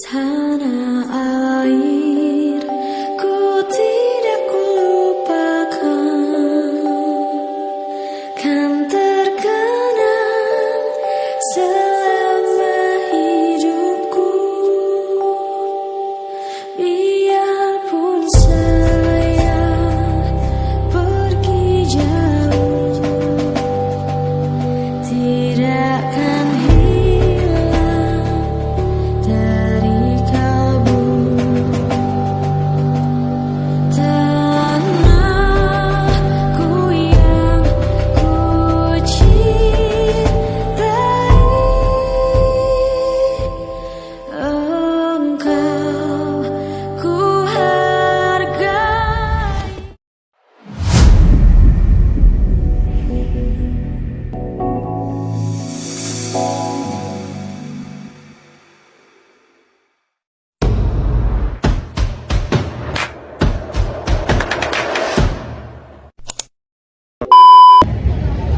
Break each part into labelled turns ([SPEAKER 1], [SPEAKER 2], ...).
[SPEAKER 1] Tanah air, ku tidak lupakan, kan terkenang selama hidupku. Biarpun saya pergi jauh, tidak akan hilang dari kalbu. Tanahku yang ku cintai, engkau ku hargai.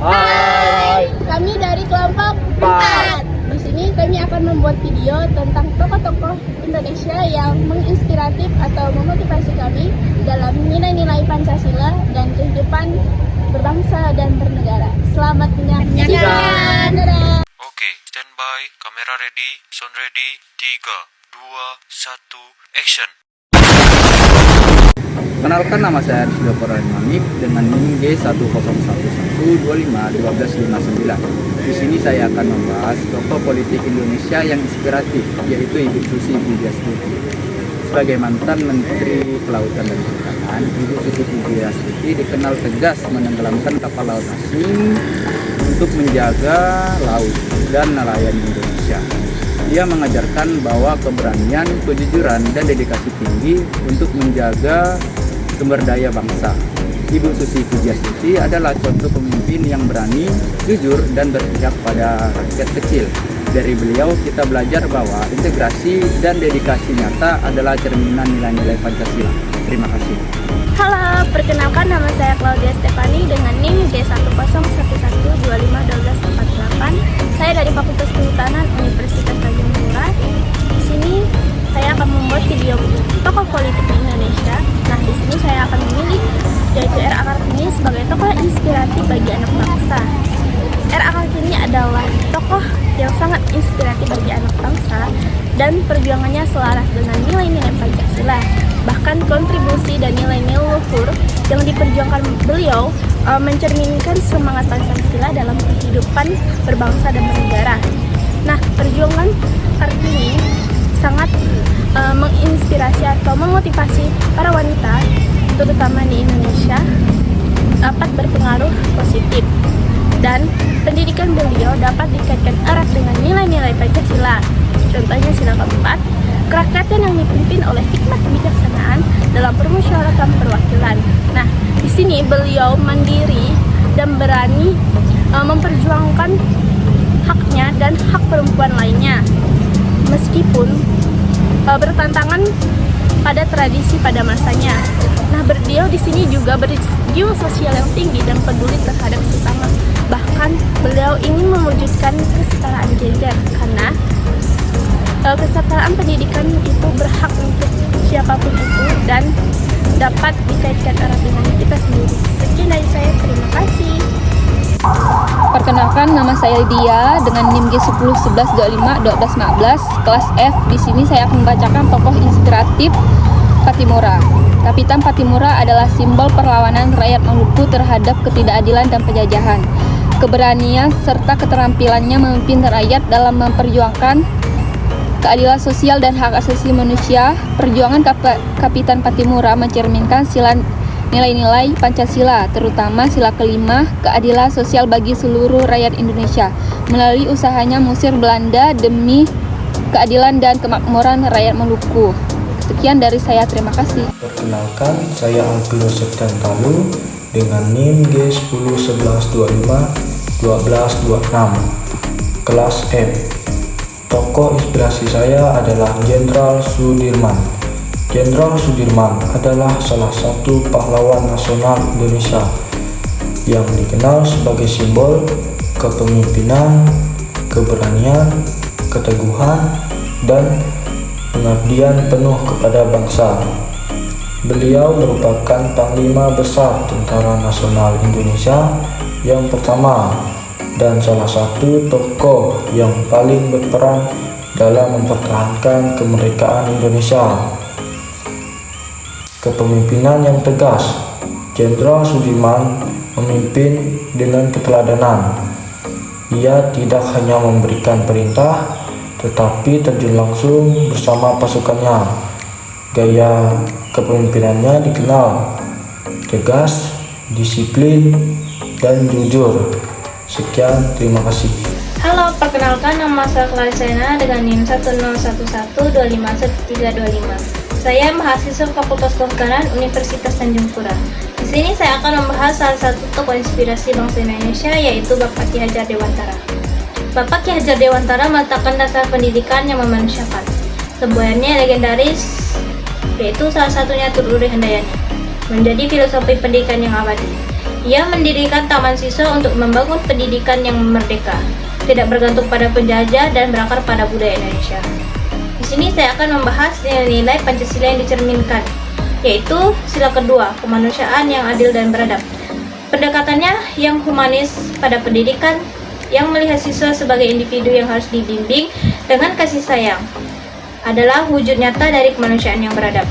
[SPEAKER 2] Hai,
[SPEAKER 3] Kami dari kelompok 4. Di sini kami akan membuat video tentang tokoh-tokoh Indonesia yang menginspiratif atau memotivasi kami dalam nilai-nilai Pancasila dan kehidupan berbangsa dan bernegara. Selamat menyaksikan. Dadah.
[SPEAKER 4] Oke, standby, kamera ready, sound ready, 3, 2, 1, action.
[SPEAKER 2] kenalkan nama saya Rizky Manip dengan NIM G1011251259. Di sini saya akan membahas tokoh politik Indonesia yang inspiratif, yaitu Ibu Susi Pujiastuti. Sebagai mantan Menteri Kelautan dan Perikanan, Ibu Susi Pujiastuti dikenal tegas menenggelamkan kapal laut asing untuk menjaga laut dan nelayan Indonesia. Dia mengajarkan bahwa keberanian, kejujuran, dan dedikasi tinggi untuk menjaga sumber daya bangsa. Ibu Susi Pujiastuti adalah contoh pemimpin yang berani, jujur, dan berpihak pada rakyat kecil. Dari beliau kita belajar bahwa integrasi dan dedikasi nyata adalah cerminan nilai-nilai Pancasila. Terima kasih.
[SPEAKER 3] Halo, perkenalkan nama saya Claudia Stefani dengan NIM G1011251248. Saya dari Fakultas Kehutanan Universitas Tanjung Pura. Di sini saya akan membuat video tokoh politik di Indonesia. Nah, di sini saya akan memilih yaitu R.A. Kartini sebagai tokoh inspiratif bagi anak bangsa. R.A. Kartini adalah tokoh yang sangat inspiratif bagi anak bangsa dan perjuangannya selaras dengan nilai-nilai Pancasila. Bahkan kontribusi dan nilai-nilai luhur yang diperjuangkan beliau mencerminkan semangat Pancasila dalam kehidupan berbangsa dan bernegara. Nah, perjuangan Kartini sangat menginspirasi atau memotivasi para wanita, terutama di Indonesia, dapat berpengaruh positif. Dan pendidikan beliau dapat dikaitkan erat dengan nilai-nilai Pancasila. Contohnya sila keempat, kerakyatan yang dipimpin oleh hikmat kebijaksanaan dalam permusyawaratan perwakilan. Nah, di sini beliau mandiri dan berani memperjuangkan haknya dan hak perempuan lainnya, meskipun bertentangan pada tradisi pada masanya. Nah, beliau di sini juga berjiwa sosial yang tinggi dan peduli terhadap sesama. Bahkan beliau ingin mewujudkan kesetaraan gender karena kesetaraan pendidikan itu berhak untuk siapapun itu dan dapat dikaitkan erat dengan kita sendiri. Sekian dari saya, terima kasih.
[SPEAKER 5] Perkenalkan, nama saya Lydia dengan NIM G1011251215 kelas F. Di sini saya akan membacakan tokoh inspiratif Pattimura. Kapitan Pattimura adalah simbol perlawanan rakyat Maluku terhadap ketidakadilan dan penjajahan. Keberanian serta keterampilannya memimpin rakyat dalam memperjuangkan keadilan sosial dan hak asasi manusia. Perjuangan Kapitan Pattimura mencerminkan nilai-nilai Pancasila, terutama sila kelima, keadilan sosial bagi seluruh rakyat Indonesia. Melalui usahanya mengusir Belanda demi keadilan dan kemakmuran rakyat Maluku. Sekian dari saya, terima kasih.
[SPEAKER 6] Perkenalkan, saya Alviro Septiantalu dengan NIM G1011251226 kelas M. Tokoh inspirasi saya adalah Jenderal Sudirman. Jenderal Sudirman adalah salah satu pahlawan nasional Indonesia yang dikenal sebagai simbol kepemimpinan, keberanian, keteguhan, dan pengabdian penuh kepada bangsa. Beliau merupakan Panglima Besar Tentara Nasional Indonesia yang pertama dan salah satu tokoh yang paling berperan dalam mempertahankan kemerdekaan Indonesia. Kepemimpinan yang tegas, Jenderal Sudirman memimpin dengan keteladanan. Ia tidak hanya memberikan perintah, tetapi terjun langsung bersama pasukannya. Gaya kepemimpinannya dikenal tegas, disiplin, dan jujur. Sekian, terima kasih.
[SPEAKER 3] Halo, perkenalkan nama saya Clarisena dengan NIM 1011251351325. Saya mahasiswa Fakultas Kehutanan Universitas Tanjung Pura. Di sini saya akan membahas salah satu tokoh inspirasi bangsa Indonesia, yaitu Bapak Ki Hajar Dewantara. Bapak Ki Hajar Dewantara meletakkan dasar pendidikan yang memanusiakan. Semboyannya legendaris, yaitu salah satunya Tut-Uri Handayani, menjadi filosofi pendidikan yang abadi. Ia mendirikan taman siswa untuk membangun pendidikan yang merdeka, tidak bergantung pada penjajah dan berakar pada budaya Indonesia. Di sini saya akan membahas nilai-nilai Pancasila yang dicerminkan, yaitu sila kedua, kemanusiaan yang adil dan beradab. Pendekatannya yang humanis pada pendidikan, yang melihat siswa sebagai individu yang harus dibimbing dengan kasih sayang, adalah wujud nyata dari kemanusiaan yang beradab.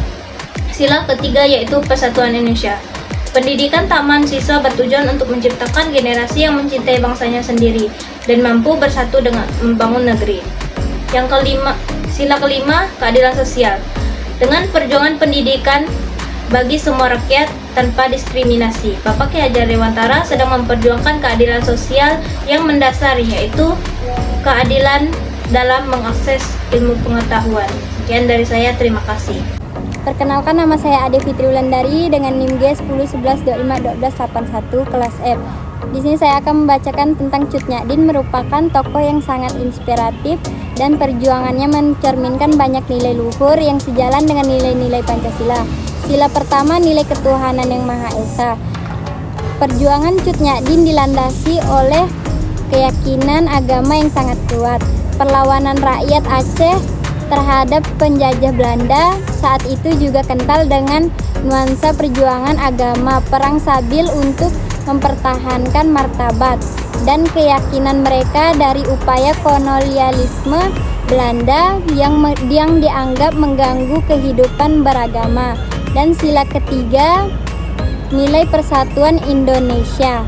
[SPEAKER 3] Sila ketiga yaitu persatuan Indonesia. Pendidikan taman siswa bertujuan untuk menciptakan generasi yang mencintai bangsanya sendiri dan mampu bersatu dengan membangun negeri. Yang kelima, sila kelima, keadilan sosial. Dengan perjuangan pendidikan bagi semua rakyat tanpa diskriminasi, Bapak Ki Hajar Dewantara sedang memperjuangkan keadilan sosial yang mendasar, yaitu keadilan dalam mengakses ilmu pengetahuan. Sekian dari saya, terima kasih.
[SPEAKER 7] Perkenalkan, nama saya Ade Fitri Wulandari dengan NIM G1011251281 kelas F. Di sini saya akan membacakan tentang Cut Nyak-Dien, merupakan tokoh yang sangat inspiratif dan perjuangannya mencerminkan banyak nilai luhur yang sejalan dengan nilai-nilai Pancasila. Sila pertama, nilai ketuhanan yang Maha Esa. Perjuangan Cut Nyak-Dien dilandasi oleh keyakinan agama yang sangat kuat. Perlawanan rakyat Aceh terhadap penjajah Belanda saat itu juga kental dengan nuansa perjuangan agama, perang sabil untuk mempertahankan martabat dan keyakinan mereka dari upaya kolonialisme Belanda yang dianggap mengganggu kehidupan beragama. Dan sila ketiga, nilai persatuan Indonesia.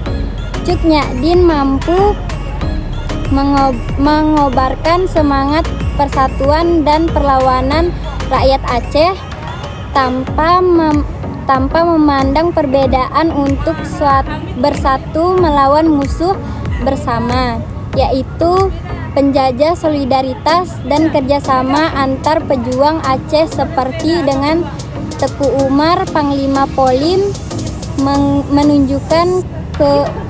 [SPEAKER 7] Cut Nyak-Dien mampu mengobarkan semangat persatuan dan perlawanan rakyat Aceh tanpa memandang perbedaan untuk bersatu melawan musuh bersama, yaitu penjajah, solidaritas dan kerjasama antar pejuang Aceh seperti dengan Teku Umar, Panglima Polim,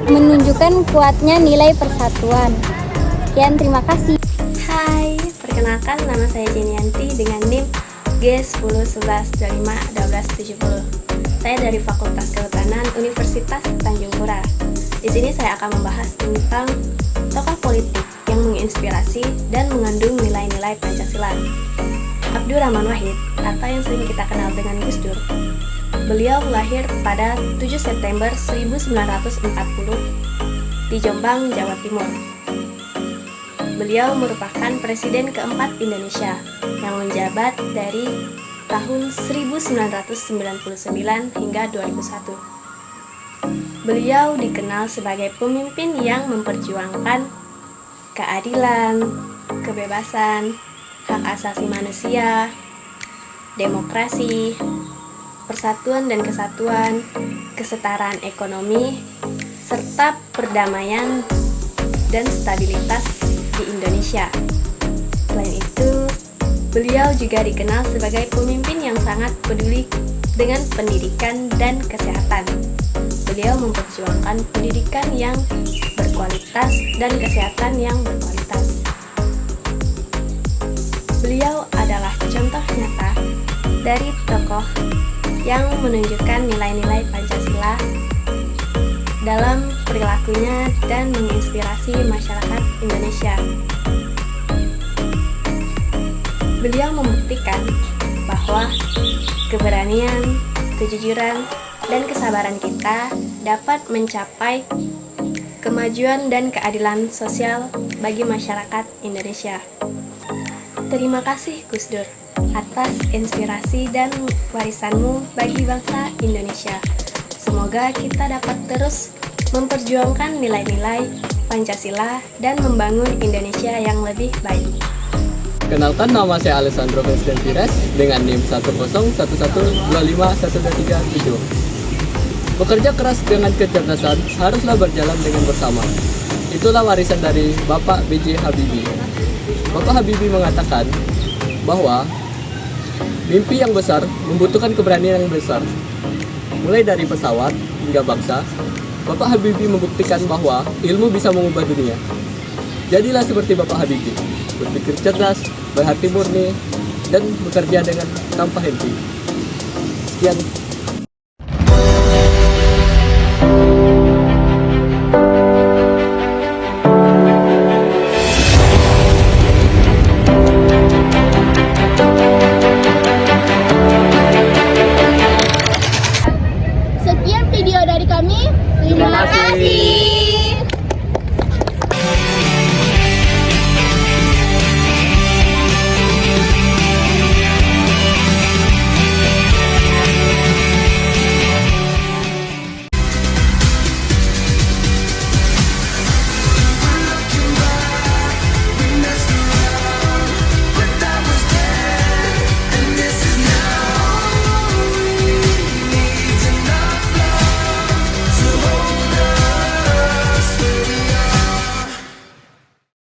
[SPEAKER 7] menunjukkan kuatnya nilai persatuan. Sekian, terima kasih.
[SPEAKER 8] Hai, perkenalkan nama saya Jenianti dengan NIM G1011251270. Saya dari Fakultas Kehutanan Universitas Tanjung Pura. Di sini saya akan membahas tentang tokoh politik yang menginspirasi dan mengandung nilai-nilai Pancasila. Abdurrahman Wahid, atau yang sering kita kenal dengan Gus Dur. Beliau lahir pada 7 September 1940 di Jombang, Jawa Timur. Beliau merupakan presiden keempat Indonesia yang menjabat dari tahun 1999 hingga 2001. Beliau dikenal sebagai pemimpin yang memperjuangkan keadilan, kebebasan, hak asasi manusia, demokrasi, persatuan dan kesatuan, kesetaraan ekonomi, serta perdamaian dan stabilitas di Indonesia. Selain itu, beliau juga dikenal sebagai pemimpin yang sangat peduli dengan pendidikan dan kesehatan. Beliau memperjuangkan pendidikan yang berkualitas dan kesehatan yang berkualitas. Beliau adalah contoh nyata dari tokoh yang menunjukkan nilai-nilai Pancasila dalam perilakunya dan menginspirasi masyarakat Indonesia. Beliau membuktikan bahwa keberanian, kejujuran, dan kesabaran kita dapat mencapai kemajuan dan keadilan sosial bagi masyarakat Indonesia. Terima kasih Gus Dur atas inspirasi dan warisanmu bagi bangsa Indonesia. Semoga kita dapat terus memperjuangkan nilai-nilai Pancasila dan membangun Indonesia yang lebih baik.
[SPEAKER 9] Kenalkan, nama saya Alessandro Fersden Pires dengan NIM 10112512337. Bekerja keras dengan kecerdasan haruslah berjalan dengan bersama. Itulah warisan dari Bapak B.J. Habibie. Bapak Habibie mengatakan bahwa mimpi yang besar membutuhkan keberanian yang besar. Mulai dari pesawat hingga bangsa, Bapak Habibie membuktikan bahwa ilmu bisa mengubah dunia. Jadilah seperti Bapak Habibie, berpikir cerdas, berhati murni, dan bekerja dengan tanpa henti. Sekian.